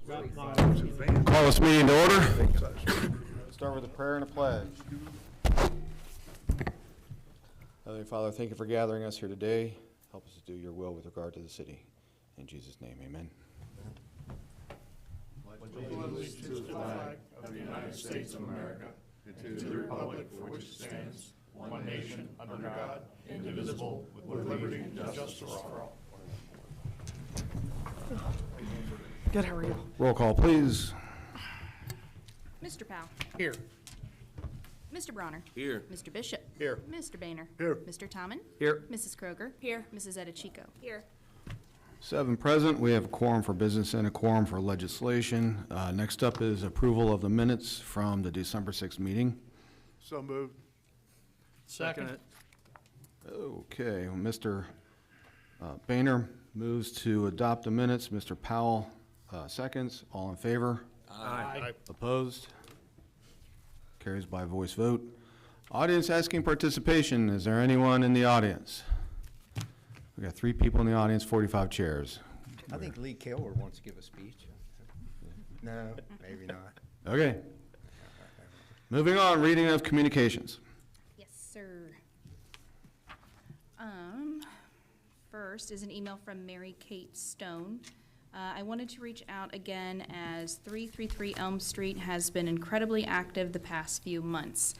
Call this meeting to order. Start with a prayer and a pledge. Heavenly Father, thank you for gathering us here today. Help us to do your will with regard to the city. In Jesus' name, amen. Allegiance to the flag of the United States of America, and to the republic for which it stands, one nation, under God, indivisible, with liberty and justice for all. Good, how are you? Roll call, please. Mr. Powell. Here. Mr. Bronner. Here. Mr. Bishop. Here. Mr. Boehner. Here. Mr. Tommen. Here. Mrs. Kroger. Here. Mrs. Edichico. Here. 7 present. We have a quorum for business and a quorum for legislation. Next up is approval of the minutes from the December 6th meeting. So moved. Second. Okay, Mr. Boehner moves to adopt the minutes. Mr. Powell seconds. All in favor? Aye. Opposed? Carries by voice vote. Audience asking participation. Is there anyone in the audience? We got 3 people in the audience, 45 chairs. I think Lee Keller wants to give a speech. No, maybe not. Okay. Moving on, reading of communications. Yes, sir. First is an email from Mary Kate Stone. I wanted to reach out again as 333 Elm Street has been incredibly active the past few months.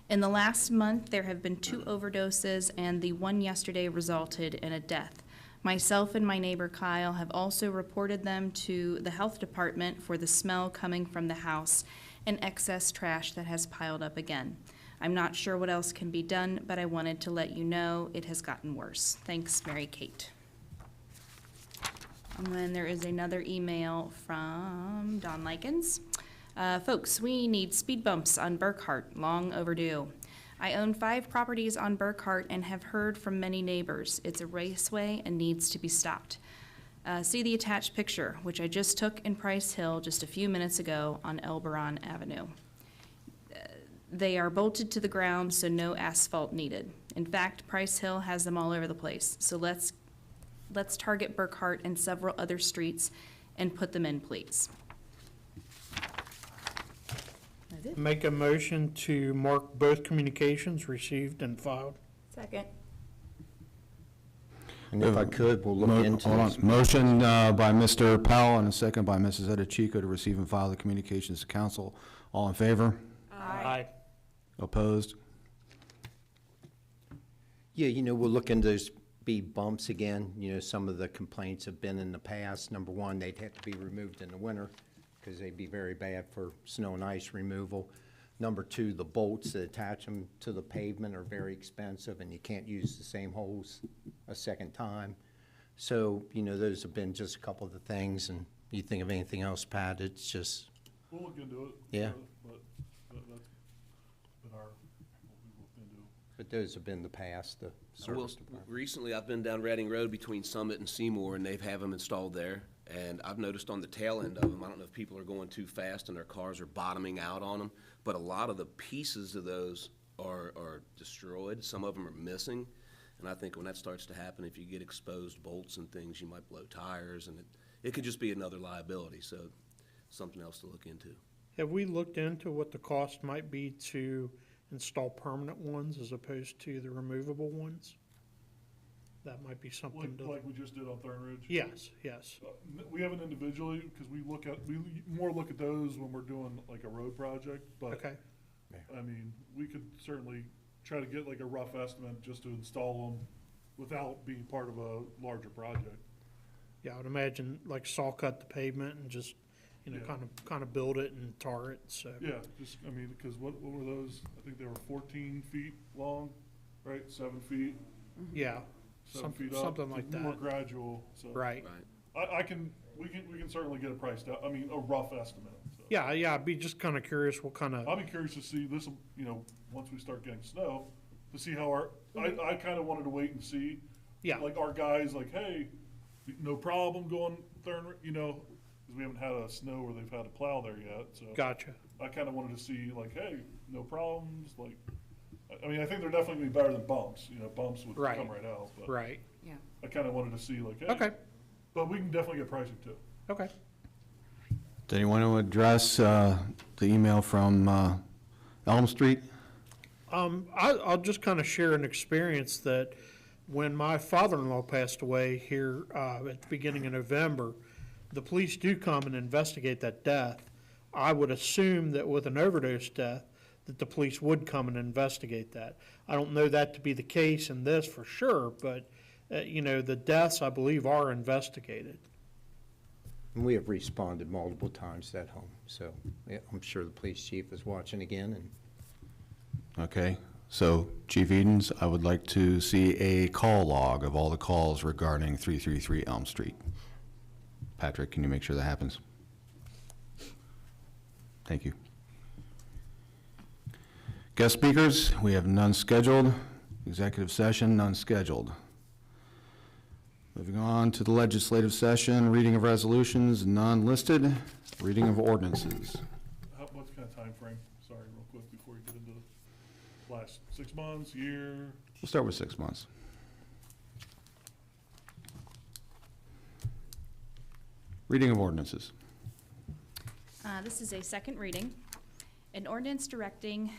In the last month, there have been 2 overdoses, and the one yesterday resulted in a death. Myself and my neighbor Kyle have also reported them to the health department for the smell coming from the house and excess trash that has piled up again. I'm not sure what else can be done, but I wanted to let you know it has gotten worse. Thanks, Mary Kate. And then there is another email from Don Likens. Folks, we need speed bumps on Burkhart, long overdue. I own 5 properties on Burkhart and have heard from many neighbors. It's a raceway and needs to be stopped. See the attached picture, which I just took in Price Hill just a few minutes ago on Elberon Avenue. They are bolted to the ground, so no asphalt needed. In fact, Price Hill has them all over the place. So let's target Burkhart and several other streets and put them in, please. That's it. Make a motion to mark both communications received and filed. Second. And if I could, we'll look into Hold on. this. Motion by Mr. Powell and a second by Mrs. Edichico to receive and file the communications to council. All in favor? Aye. Opposed? Yeah, we'll look into those speed bumps again. Some of the complaints have been in the past. Number one, they'd have to be removed in the winter because they'd be very bad for snow and ice removal. Number two, the bolts that attach them to the pavement are very expensive, and you can't use the same holes a second time. So, those have been just a couple of the things. And you think of anything else, Pat? It's just, We'll look into it. Yeah. But that's been what we looked into. but those have been the past, the service department. Recently, I've been down Reading Road between Summit and Seymour, and they've have them installed there. And I've noticed on the tail end of them, I don't know if people are going too fast and their cars are bottoming out on them, but a lot of the pieces of those are destroyed. Some of them are missing. And I think when that starts to happen, if you get exposed bolts and things, you might blow tires, and it could just be another liability. So something else to look into. Have we looked into what the cost might be to install permanent ones as opposed to the removable ones? That might be something to. Like we just did on Thorn Ridge? Yes. We haven't individually, because we more look at those when we're doing like a road project, but. Okay. I mean, we could certainly try to get like a rough estimate just to install them without being part of a larger project. Yeah, I would imagine like saw cut the pavement and just, Yeah. kind of build it and tar it, so. Yeah, because what were those? I think they were 14 feet long, right? 7 feet, Yeah, 7 feet up. something like More that. gradual, so. Right. We can certainly get a price down, a rough estimate. So. Yeah, I'd be just kind of curious what kind of, I'll be curious to see this, once we start getting snow, to see how I kind of wanted to wait and see. yeah, Like our guys, like, hey, no problem going Thorn, because we haven't had a snow where they've had to plow there yet, so. gotcha. I kind of wanted to see like, hey, no problems, like, I think they're definitely gonna be better than bumps, bumps would Right. come right out, but Right, I kind of wanted to see like, hey. okay, But we can definitely get pricing too. okay. Does anyone want to address the email from Elm Street? I'll just kind of share an experience that when my father-in-law passed away here at the beginning of November, the police do come and investigate that death. I would assume that with an overdose death, that the police would come and investigate that. I don't know that to be the case in this for sure, but, the deaths, I believe, are investigated. And we have responded multiple times to that home, so yeah, I'm sure the police chief is watching again, and Okay, so Chief Edens, I would like to see a call log of all the calls regarding 333 Elm Street. Patrick, can you make sure that happens? Thank you. Guest speakers, we have none scheduled. Executive session, none scheduled. Moving on to the legislative session, reading of resolutions, none listed. Reading of ordinances. What's kind of time frame? Sorry, real quick, before you get into the last 6 months, year? We'll start with 6 months. Reading of ordinances. This is a second reading. An ordinance directing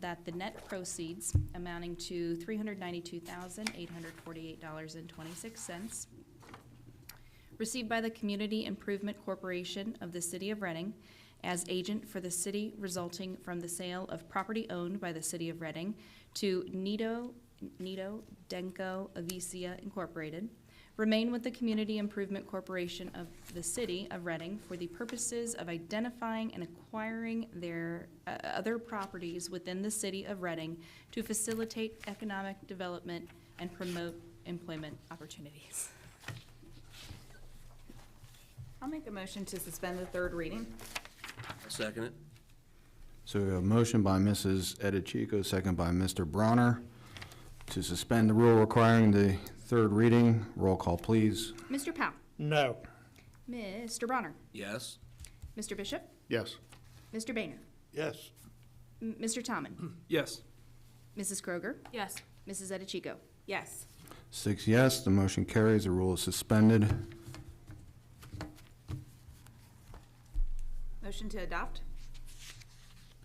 that the net proceeds amounting to $392,848.26 received by the Community Improvement Corporation of the City of Reading as agent for the city resulting from the sale of property owned by the City of Reading to Nito Denko Avicia Incorporated, remain with the Community Improvement Corporation of the City of Reading for the purposes of identifying and acquiring their other properties within the City of Reading to facilitate economic development and promote employment opportunities. I'll make a motion to suspend the third reading. I'll second it. So we have a motion by Mrs. Edichico, second by Mr. Bronner, to suspend the rule requiring the third reading. Roll call, please. Mr. Powell. No. Mr. Bronner. Yes. Mr. Bishop. Yes. Mr. Boehner. Yes. Mr. Tomlin. Yes. Mrs. Kroger. Yes. Mrs. Edichico. Yes. 6 yes, the motion carries, the rule is suspended. Motion to adopt?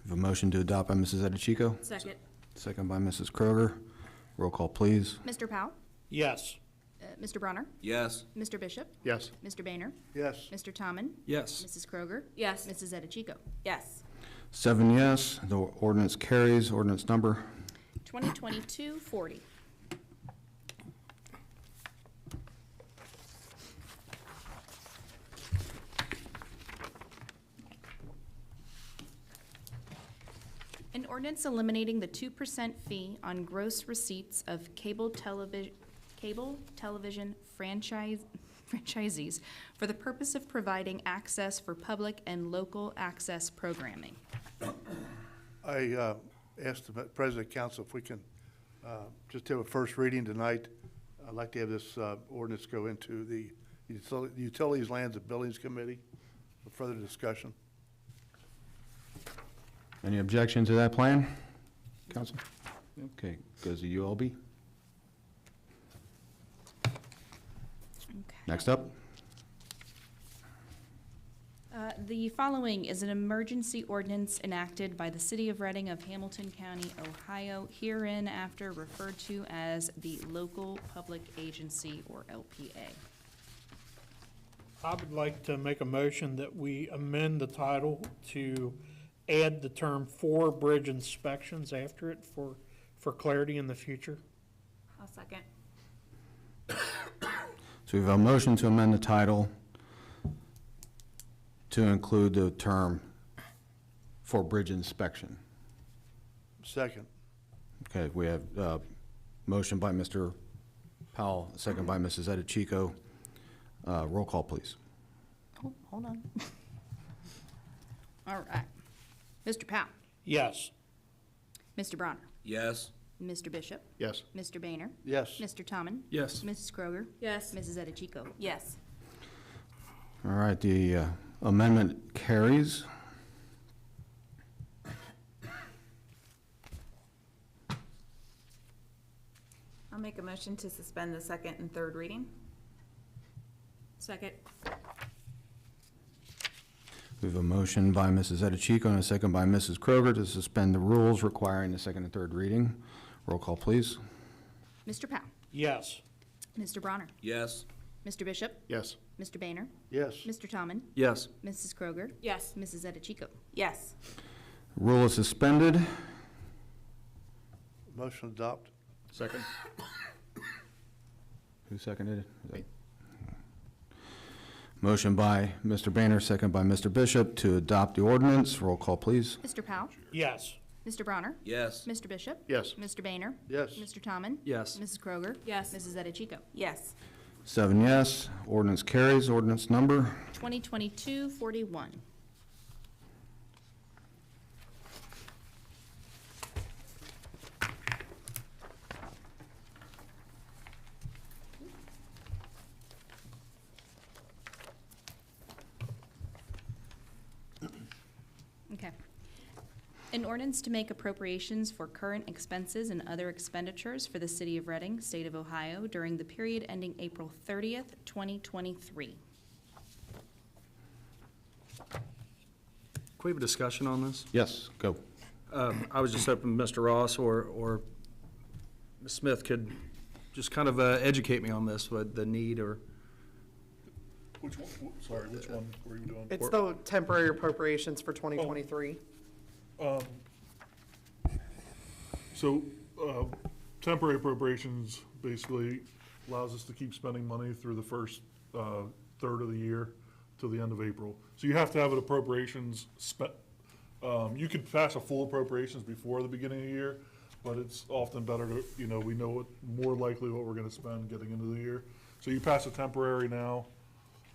We have a motion to adopt by Mrs. Edichico, Second. second by Mrs. Kroger. Roll call, please. Mr. Powell. Yes. Mr. Bronner. Yes. Mr. Bishop. Yes. Mr. Boehner. Yes. Mr. Tomlin. Yes. Mrs. Kroger. Yes. Mrs. Edichico. Yes. 7 yes, the ordinance carries. Ordinance number 2022-40. An ordinance eliminating the 2% fee on gross receipts of cable television franchisees for the purpose of providing access for public and local access programming. I asked the President of Council if we can just have a first reading tonight. I'd like to have this ordinance go into the Utilities, Lands, and Buildings Committee for further discussion. Any objection to that plan, council? Okay, goes to ULB. Next up. The following is an emergency ordinance enacted by the City of Reading of Hamilton County, Ohio, hereinafter referred to as the Local Public Agency, or LPA. I would like to make a motion that we amend the title to add the term "for bridge inspections" after it for clarity in the future. I'll second. So we have a motion to amend the title to include the term "for bridge inspection." Second. Okay, we have a motion by Mr. Powell, a second by Mrs. Edichico. Roll call, please. Oh, hold on. All right. Mr. Powell. Yes. Mr. Bronner. Yes. Mr. Bishop. Yes. Mr. Boehner. Yes. Mr. Tomlin. Yes. Mrs. Kroger. Yes. Mrs. Edichico. Yes. All right, the amendment carries. I'll make a motion to suspend the second and third reading. Second. We have a motion by Mrs. Edichico and a second by Mrs. Kroger to suspend the rules requiring the second and third reading. Roll call, please. Mr. Powell? Yes. Mr. Bronner? Yes. Mr. Bishop? Yes. Mr. Boehner? Yes. Mr. Tomlin? Yes. Mrs. Kroger? Yes. Mrs. Edichico? Yes. Rule is suspended. Motion to adopt. Second. Who seconded it? Motion by Mr. Boehner, second by Mr. Bishop to adopt the ordinance. Roll call, please. Mr. Powell? Yes. Mr. Bronner? Yes. Mr. Bishop? Yes. Mr. Boehner? Yes. Mr. Tomlin? Yes. Mrs. Kroger? Yes. Mrs. Edichico? Yes. 7 yes. Ordinance carries. Ordinance number 2022-41. Okay. An ordinance to make appropriations for current expenses and other expenditures for the city of Reading, state of Ohio, during the period ending April 30th, 2023. Can we have a discussion on this? Yes, go. I was just hoping Mr. Ross or Ms. Smith could just kind of educate me on this, what the need or, Which one, sorry, which one were you doing? It's the temporary appropriations for 2023. So, temporary appropriations basically allows us to keep spending money through the first, third of the year till the end of April. So you have to have an appropriations you could pass a full appropriations before the beginning of the year, but it's often better to, we know what, more likely what we're gonna spend getting into the year. So you pass a temporary now,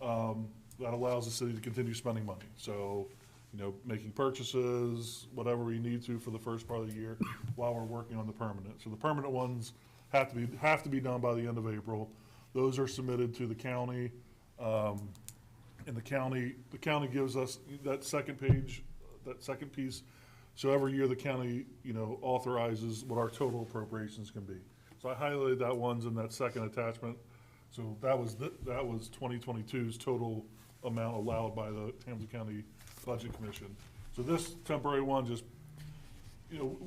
that allows the city to continue spending money. So, making purchases, whatever we need to for the first part of the year while we're working on the permanent. So the permanent ones have to be done by the end of April. Those are submitted to the county, and the county gives us that second page, that second piece. So every year the county, authorizes what our total appropriations can be. So I highlighted that one's in that second attachment. So that was 2022's total amount allowed by the Hamilton County Budget Commission. So this temporary one just,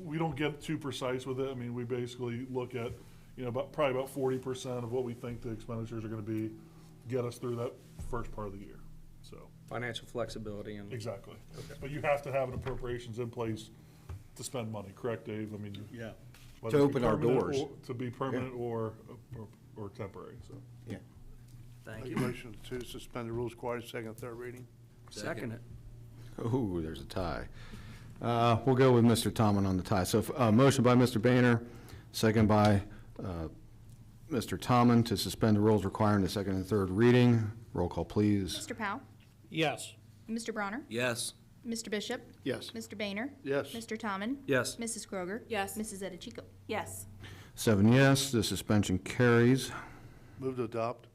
we don't get too precise with it. I mean, we basically look at, probably about 40% of what we think the expenditures are gonna be, get us through that first part of the year, so. financial flexibility and. Exactly. But you have to have an appropriations in place to spend money, correct, Dave? I mean, Yeah. whether To it be open our permanent doors. To be permanent or temporary, so. Yeah. Thank Make you. a motion to suspend the rules requiring second and third reading. Second it. Ooh, there's a tie. We'll go with Mr. Tomlin on the tie. So, motion by Mr. Boehner, second by Mr. Tomlin to suspend the rules requiring the second and third reading. Roll call, please. Mr. Powell? Yes. Mr. Bronner? Yes. Mr. Bishop? Yes. Mr. Boehner? Yes. Mr. Tomlin? Yes. Mrs. Kroger? Yes. Mrs. Edichico? Yes. 7 yes, the suspension carries. Move to adopt.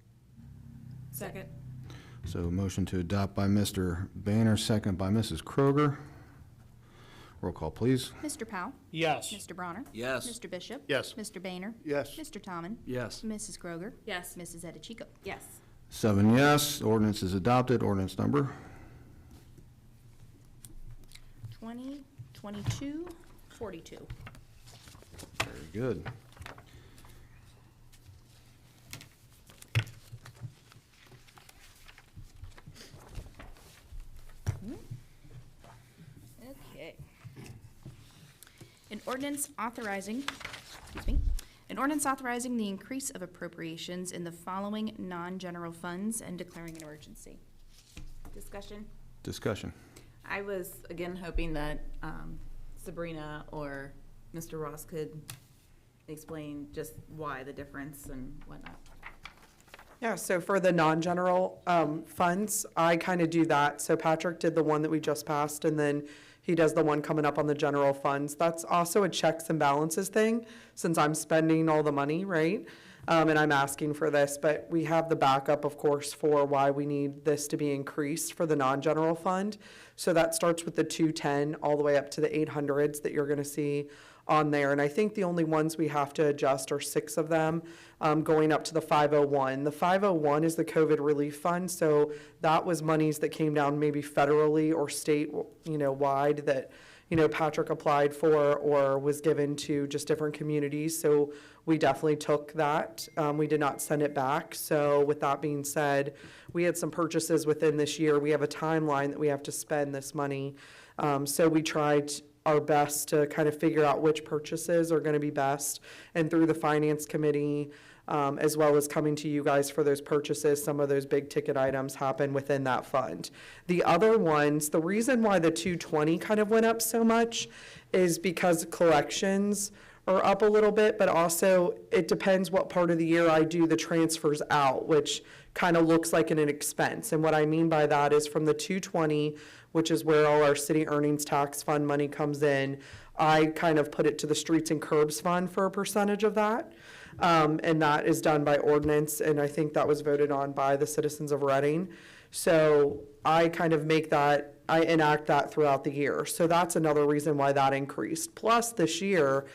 Second. So motion to adopt by Mr. Boehner, second by Mrs. Kroger. Roll call, please. Mr. Powell? Yes. Mr. Bronner? Yes. Mr. Bishop? Yes. Mr. Boehner? Yes. Mr. Tomlin? Yes. Mrs. Kroger? Yes. Mrs. Edichico? Yes. 7 yes, ordinance is adopted. Ordinance number 2022-42. very good. Okay. An ordinance authorizing the increase of appropriations in the following non-general funds and declaring an emergency. Discussion? Discussion. I was, again, hoping that Sabrina or Mr. Ross could explain just why the difference and whatnot. Yeah, so for the non-general funds, I kind of do that. So Patrick did the one that we just passed, and then he does the one coming up on the general funds. That's also a checks and balances thing, since I'm spending all the money, right? and I'm asking for this, but we have the backup, of course, for why we need this to be increased for the non-general fund. So that starts with the 210 all the way up to the 800s that you're going to see on there. And I think the only ones we have to adjust are 6 of them, going up to the 501. The 501 is the COVID relief fund, so that was monies that came down maybe federally or state, wide that, Patrick applied for or was given to just different communities. So we definitely took that. We did not send it back. So with that being said, we had some purchases within this year. We have a timeline that we have to spend this money. So we tried our best to kind of figure out which purchases are going to be best. And through the finance committee, as well as coming to you guys for those purchases, some of those big ticket items happen within that fund. The other ones, the reason why the 220 kind of went up so much is because collections are up a little bit, but also it depends what part of the year I do the transfers out, which kind of looks like an expense. And what I mean by that is from the 220, which is where all our city earnings tax fund money comes in, I kind of put it to the streets and curbs fund for a percentage of that. And that is done by ordinance, and I think that was voted on by the citizens of Reading. So I kind of I enact that throughout the year. So that's another reason why that increased. Plus this year,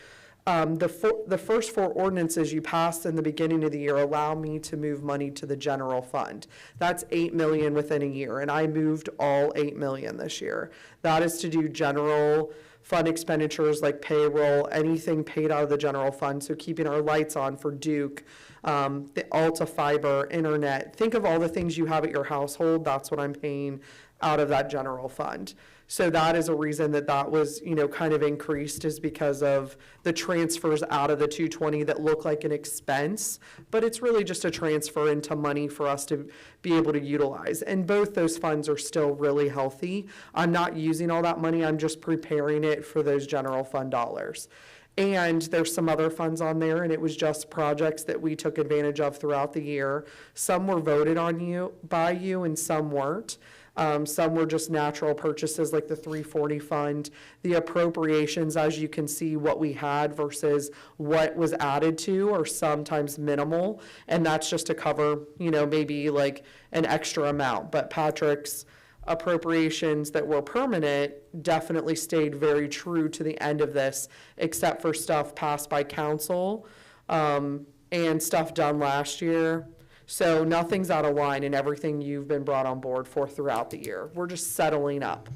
the first 4 ordinances you passed in the beginning of the year allow me to move money to the general fund. That's $8 million within a year, and I moved all $8 million this year. That is to do general fund expenditures like payroll, anything paid out of the general fund, so keeping our lights on for Duke, the Alta Fiber, internet. Think of all the things you have at your household, that's what I'm paying out of that general fund. So that is a reason that was, kind of increased, is because of the transfers out of the 220 that look like an expense, but it's really just a transfer into money for us to be able to utilize. And both those funds are still really healthy. I'm not using all that money, I'm just preparing it for those general fund dollars. And there's some other funds on there, and it was just projects that we took advantage of throughout the year. Some were voted on by you, and some weren't. Some were just natural purchases like the 340 fund. The appropriations, as you can see, what we had versus what was added to are sometimes minimal. And that's just to cover, maybe like an extra amount. But Patrick's appropriations that were permanent definitely stayed very true to the end of this, except for stuff passed by council and stuff done last year. So nothing's out of line in everything you've been brought on board for throughout the year. We're just settling up.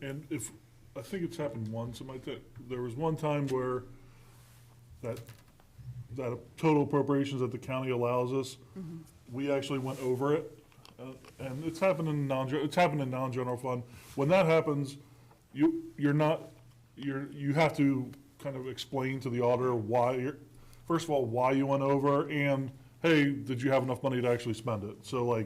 And I think it's happened once, there was one time where that total appropriations that the county allows us, we actually went over it. And it's happened in non-general fund. When that happens, you have to kind of explain to the auditor first of all, why you went over, and hey, did you have enough money to actually spend it? So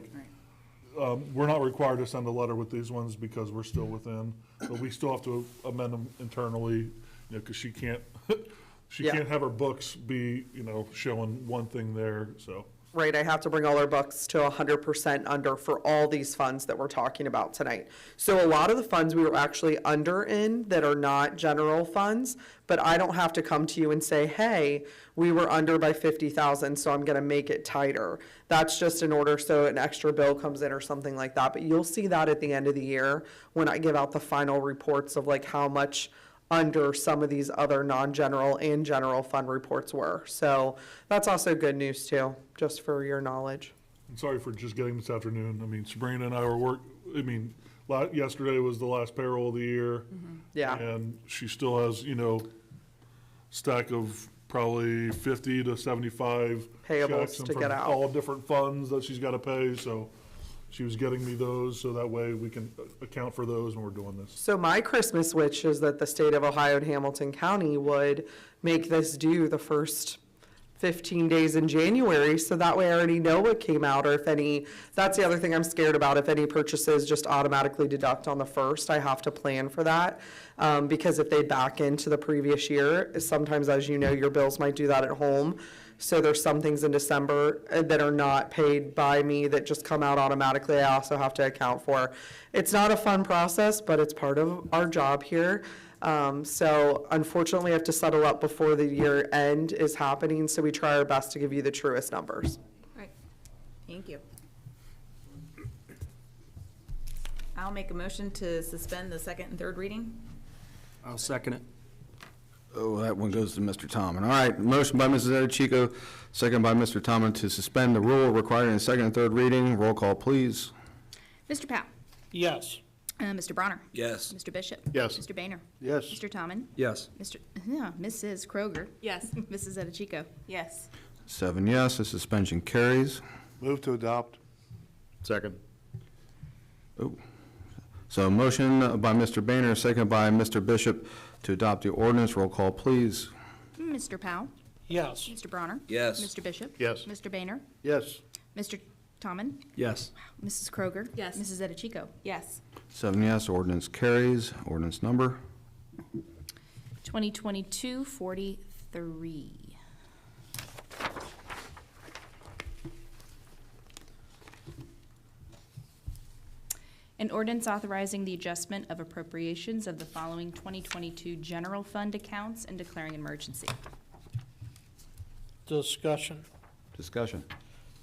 we're not required to send a letter with these ones because we're still within, but we still have to amend them internally, because she can't have her books be, showing one thing there, so. Right, I have to bring all our books to 100% under for all these funds that we're talking about tonight. So a lot of the funds we were actually under in that are not general funds, but I don't have to come to you and say, hey, we were under by 50,000, so I'm gonna make it tighter. That's just in order so an extra bill comes in or something like that. But you'll see that at the end of the year when I give out the final reports of like how much under some of these other non-general and general fund reports were. So that's also good news too, just for your knowledge. I'm sorry for just getting this afternoon. Sabrina and I were yesterday was the last payroll of the year. Yeah. And she still has, stack of probably 50 to 75 Payables checks to from get out. all different funds that she's got to pay. So she was getting me those, so that way we can account for those when we're doing this. So my Christmas wish is that the state of Ohio and Hamilton County would make this due the first 15 days in January, so that way I already know what came out, or if any, that's the other thing I'm scared about, if any purchases just automatically deduct on the first, I have to plan for that, because if they back into the previous year, sometimes, as you know, your bills might do that at home. So there's some things in December that are not paid by me that just come out automatically. I also have to account for. It's not a fun process, but it's part of our job here. So unfortunately, I have to settle up before the year end is happening, so we try our best to give you the truest numbers. Right, thank you. I'll make a motion to suspend the second and third reading. I'll second it. Oh, that one goes to Mr. Tomlin. All right, motion by Mrs. Edelchico, second by Mr. Tomlin to suspend the rule requiring a second and third reading. Roll call, please. Mr. Powell. Yes. Mr. Bronner. Yes. Mr. Bishop. Yes. Mr. Boehner. Yes. Mr. Tomlin. Yes. Mrs. Kroger. Yes. Mrs. Edelchico. Yes. 7 yes, the suspension carries. Move to adopt. Second. So motion by Mr. Boehner, second by Mr. Bishop to adopt the ordinance. Roll call, please. Mr. Powell. Yes. Mr. Bronner. Yes. Mr. Bishop. Yes. Mr. Boehner. Yes. Mr. Tomlin. Yes. Mrs. Kroger. Yes. Mrs. Edelchico. Yes. 7 yes, ordinance carries. Ordinance number 2022-43. An ordinance authorizing the adjustment of appropriations of the following 2022 general fund accounts and declaring an emergency. Discussion. discussion.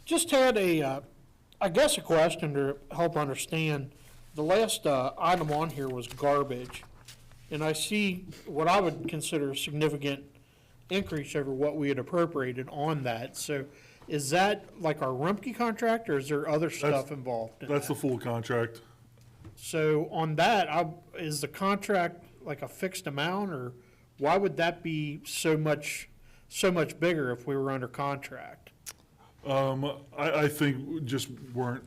Just had a question to help understand. The last item on here was garbage, and I see what I would consider a significant increase over what we had appropriated on that. So is that like our Rumpke contract, or is there other stuff involved in That's that? the full contract. So on that, is the contract like a fixed amount, or why would that be so much bigger if we were under contract? I think we just weren't,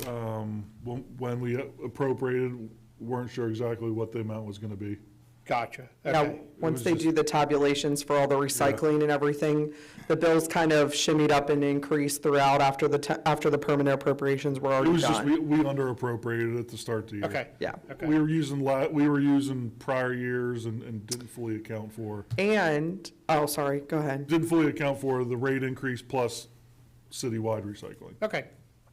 when we appropriated, weren't sure exactly what the amount was gonna be. Gotcha. Now, Okay. once was they just- do the tabulations for all the recycling and everything, the bills kind of shimmied up and increased throughout after the permanent appropriations were It already was just, done. we under appropriated at the start of the year. Okay. Yeah. Okay. We were using prior years and didn't fully account for, And, oh, sorry, go ahead. the rate increase plus citywide recycling. Okay.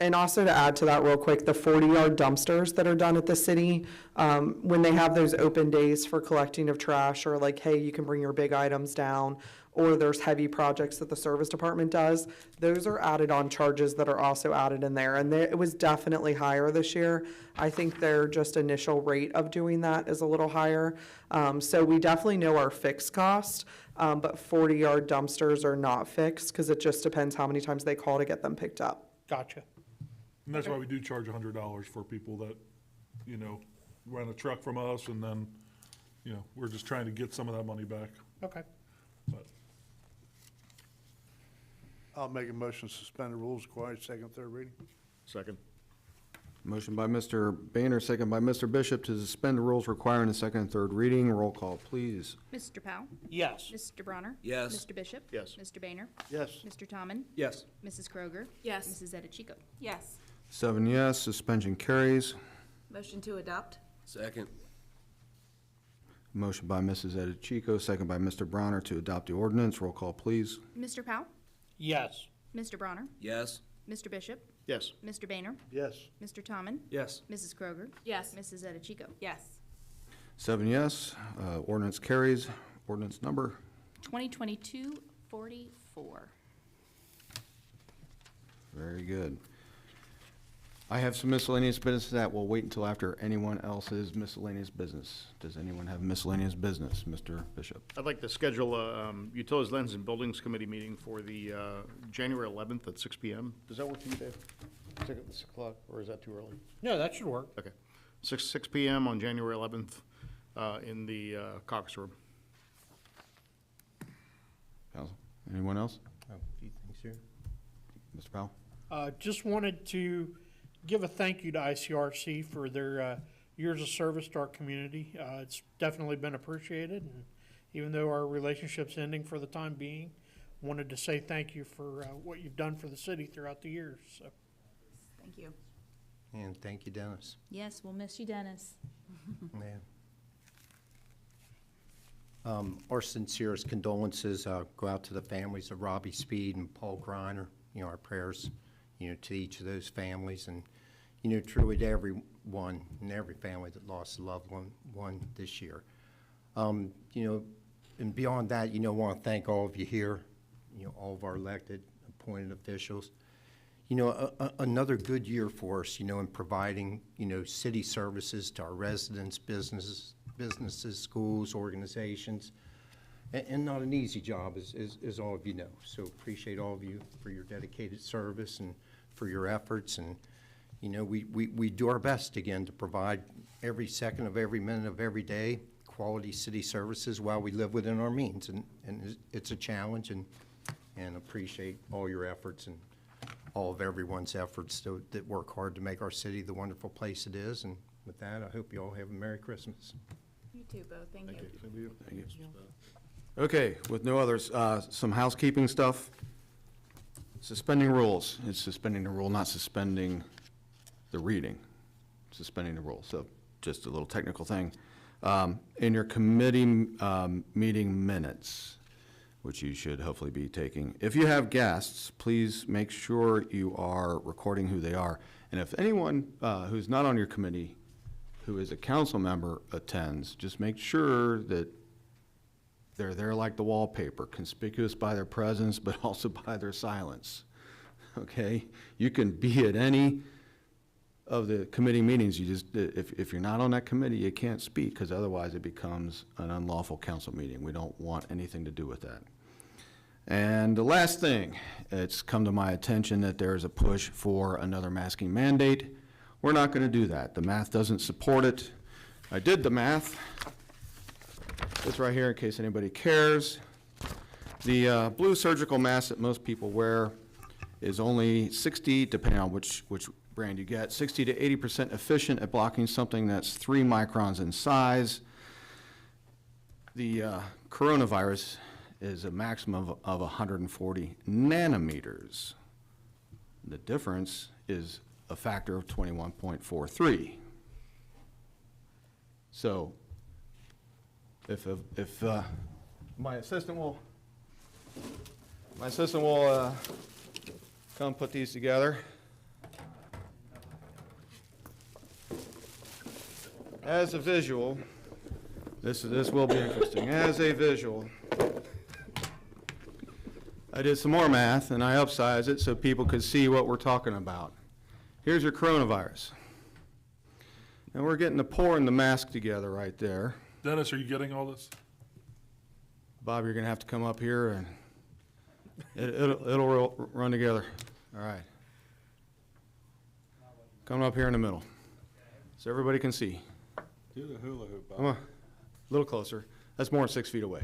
And also to add to that real quick, the 40-yard dumpsters that are done at the city, when they have those open days for collecting of trash, or like, hey, you can bring your big items down, or there's heavy projects that the service department does, those are added on charges that are also added in there. And it was definitely higher this year. I think their just initial rate of doing that is a little higher. So we definitely know our fixed cost, but 40-yard dumpsters are not fixed, because it just depends how many times they call to get them picked up. Gotcha. And that's why we do charge $100 for people that, rent a truck from us, and then, we're just trying to get some of that money back. Okay. But I'll make a motion to suspend the rules, required second, third reading. Second. Motion by Mr. Boehner, second by Mr. Bishop to suspend the rules requiring a second and third reading. Roll call, please. Mr. Powell. Yes. Mr. Bronner. Yes. Mr. Bishop. Yes. Mr. Boehner. Yes. Mr. Tomlin. Yes. Mrs. Kroger. Yes. Mrs. Edelchico. Yes. 7 yes, suspension carries. Motion to adopt? Second. Motion by Mrs. Edelchico, second by Mr. Bronner to adopt the ordinance. Roll call, please. Mr. Powell. Yes. Mr. Bronner. Yes. Mr. Bishop. Yes. Mr. Boehner. Yes. Mr. Tomlin. Yes. Mrs. Kroger. Yes. Mrs. Edelchico. Yes. 7 yes, ordinance carries. Ordinance number 2022-44. very good. I have some miscellaneous business that will wait until after anyone else's miscellaneous business. Does anyone have miscellaneous business? Mr. Bishop? I'd like to schedule a Utilities, Lands, and Buildings Committee meeting for the January 11th at 6 PM. Does that work for you, Dave? 6 o'clock, or is that too early? No, that should work. Okay. 6 PM on January 11th in the caucus room. Council? Anyone else? Oh, thanks, sir. Mr. Powell? Just wanted to give a thank you to ICRC for their years of service to our community. It's definitely been appreciated, and even though our relationship's ending for the time being, wanted to say thank you for what you've done for the city throughout the years. So, Thank you. And thank you, Dennis. Yes, we'll miss you, Dennis. Yeah. Our sincerest condolences go out to the families of Robbie Speed and Paul Griner. You know, our prayers, you know, to each of those families, and, you know, truly to everyone and every family that lost a loved one this year. You know, and beyond that, you know, I want to thank all of you here, you know, all of our elected, appointed officials. You know, another good year for us, you know, in providing, you know, city services to our residents, businesses, schools, organizations, and not an easy job, as all of you know. So appreciate all of you for your dedicated service and for your efforts. And, you know, we do our best, again, to provide every second of every minute of every day quality city services while we live within our means. And it's a challenge, and appreciate all your efforts and all of everyone's efforts that work hard to make our city the wonderful place it is. And with that, I hope you all have a Merry Christmas. You too, Bo, thank you. Thank you. Okay, with no others, some housekeeping stuff. Suspending rules. It's suspending the rule, not suspending the reading. Suspending the rule. So just a little technical thing. In your committee meeting minutes, which you should hopefully be taking, if you have guests, please make sure you are recording who they are. And if anyone who's not on your committee, who is a council member, attends, just make sure that they're there like the wallpaper, conspicuous by their presence, but also by their silence, okay? You can be at any of the committee meetings. You just, if you're not on that committee, you can't speak, because otherwise it becomes an unlawful council meeting. We don't want anything to do with that. And the last thing, it's come to my attention that there's a push for another masking mandate. We're not going to do that. The math doesn't support it. I did the math. It's right here in case anybody cares. The blue surgical mask that most people wear is only 60, depending on which brand you get, 60 to 80% efficient at blocking something that's 3 microns in size. The coronavirus is a maximum of 140 nanometers. The difference is a factor of 21.43. So if my assistant will come put these together. As a visual, this will be interesting. As a visual, I did some more math and I upsized it so people could see what we're talking about. Here's your coronavirus. And we're getting to pouring the mask together right there. Dennis, are you getting all this? Bob, you're gonna have to come up here and it'll run together. All right. Come up here in the middle so everybody can see. Do the hula hoop, Bob. Come on, a little closer. That's more than 6 feet away.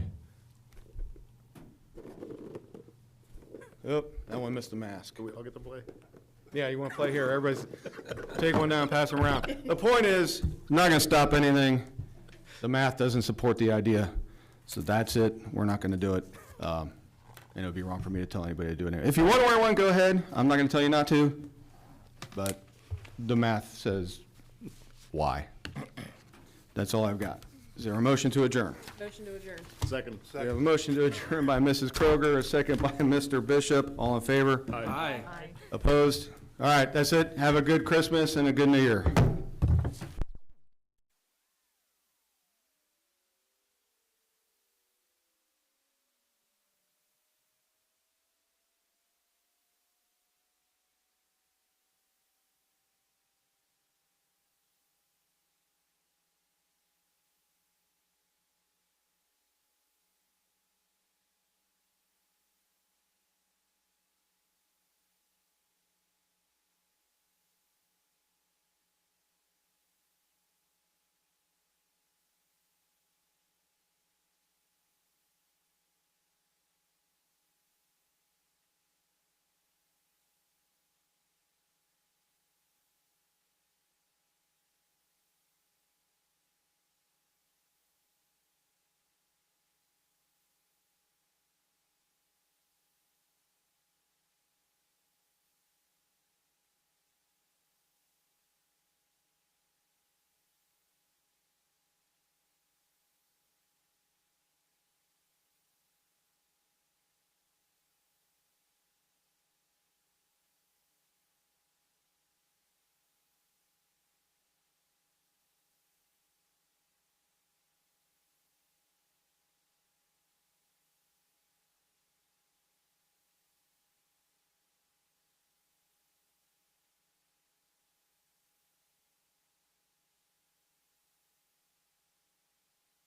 Oop, that one missed the mask. I'll get to play. Yeah, you want to play here? Everybody's take one down, pass them around. The point is, I'm not going to stop anything. The math doesn't support the idea, so that's it. We're not going to do it, and it would be wrong for me to tell anybody to do it anyway. If you want to wear one, go ahead. I'm not going to tell you not to, but the math says why. That's all I've got. Is there a motion to adjourn? Motion to adjourn. Second. We have a motion to adjourn by Mrs. Kroger, a second by Mr. Bishop. All in favor? Aye. Opposed? All right, that's it. Have a good Christmas and a good New Year.